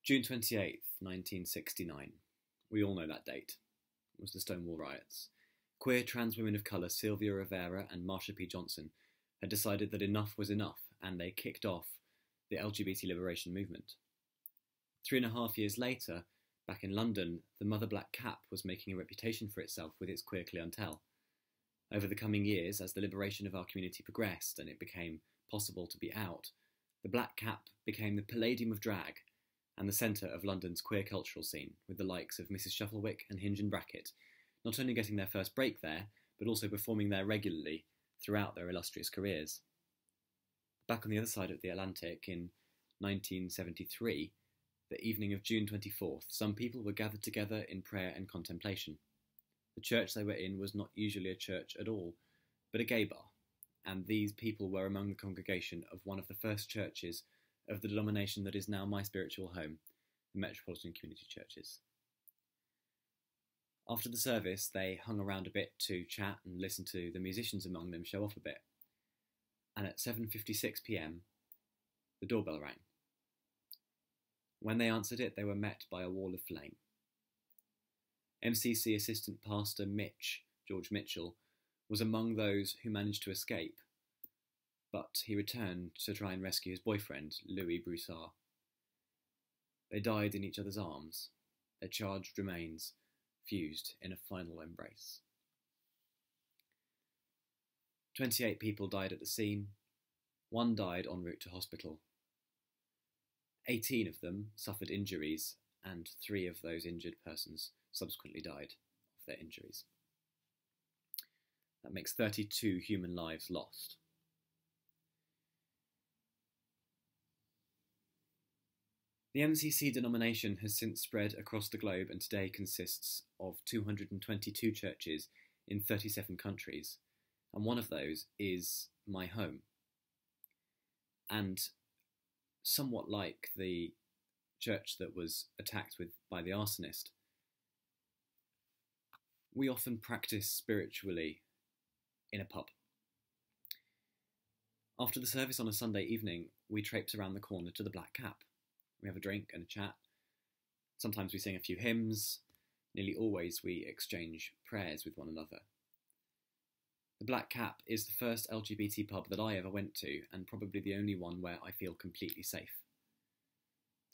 June 28th, 1969. We all know that date. It was the Stonewall riots. Queer trans women of colour Sylvia Rivera and Marsha P. Johnson had decided that enough was enough, and they kicked off the LGBT liberation movement. 3.5 years later, back in London, the Mother Black Cap was making a reputation for itself with its queer clientele. Over the coming years, as the liberation of our community progressed and it became possible to be out, the Black Cap became the Palladium of Drag and the centre of London's queer cultural scene, with the likes of Mrs Shufflewick and Hinge and Bracket not only getting their first break there, but also performing there regularly throughout their illustrious careers. Back on the other side of the Atlantic, in 1973, the evening of June 24th, some people were gathered together in prayer and contemplation. The church they were in was not usually a church at all, but a gay bar, and these people were among the congregation of one of the first churches of the denomination that is now my spiritual home, the Metropolitan Community Churches. After the service, they hung around a bit to chat and listen to the musicians among them show off a bit. And at 7:56 p.m, the doorbell rang. When they answered it, they were met by a wall of flame. MCC Assistant Pastor George Mitchell, was among those who managed to escape, but he returned to try and rescue his boyfriend, Louis Broussard. They died in each other's arms, their charged remains fused in a final embrace. 28 people died at the scene, 1 died en route to hospital. 18 of them suffered injuries, and 3 of those injured persons subsequently died of their injuries. That makes 32 human lives lost. The MCC denomination has since spread across the globe and today consists of 222 churches in 37 countries, and one of those is my home. And somewhat like the church that was attacked by the arsonist, we often practice spiritually in a pub. After the service on a Sunday evening, we traipse around the corner to the Black Cap. We have a drink and a chat. Sometimes we sing a few hymns. Nearly always we exchange prayers with one another. The Black Cap is the first LGBT pub that I ever went to, and probably the only one where I feel completely safe.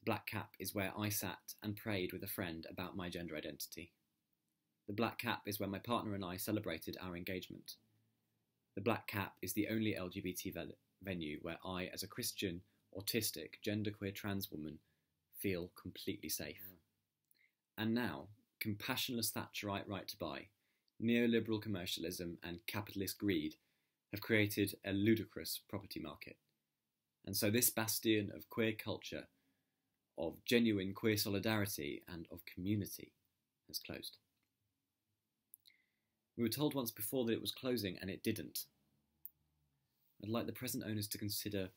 The Black Cap is where I sat and prayed with a friend about my gender identity. The Black Cap is where my partner and I celebrated our engagement. The Black Cap is the only LGBT venue where I, as a Christian, autistic, genderqueer trans woman, feel completely safe. And now, compassionless Thatcherite right to buy, neoliberal commercialism and capitalist greed have created a ludicrous property market. And so this bastion of queer culture, of genuine queer solidarity and of community has closed. We were told once before that it was closing and it didn't. I'd like the present owners to consider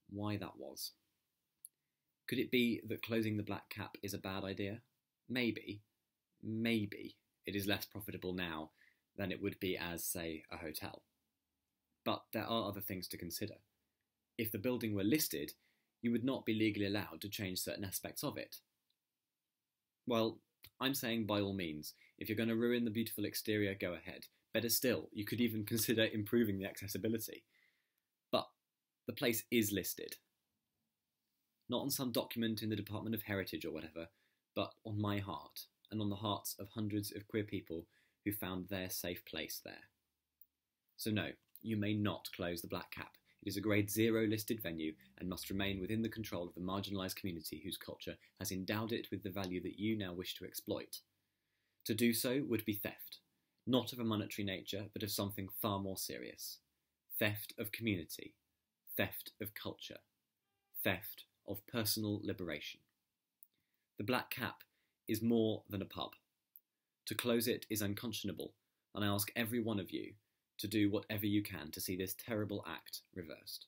why that was. Could it be that closing the Black Cap is a bad idea? Maybe it is less profitable now than it would be as, say, a hotel. But there are other things to consider. If the building were listed, you would not be legally allowed to change certain aspects of it. Well, I'm saying by all means, if you're going to ruin the beautiful exterior, go ahead. Better still, you could even consider improving the accessibility. But the place is listed. Not on some document in the Department of Heritage or whatever, but on my heart, and on the hearts of hundreds of queer people who found their safe place there. So no, you may not close the Black Cap. It is a grade 0 listed venue and must remain within the control of the marginalised community whose culture has endowed it with the value that you now wish to exploit. To do so would be theft, not of a monetary nature, but of something far more serious. Theft of community, theft of culture, theft of personal liberation. The Black Cap is more than a pub. To close it is unconscionable, and I ask every one of you to do whatever you can to see this terrible act reversed.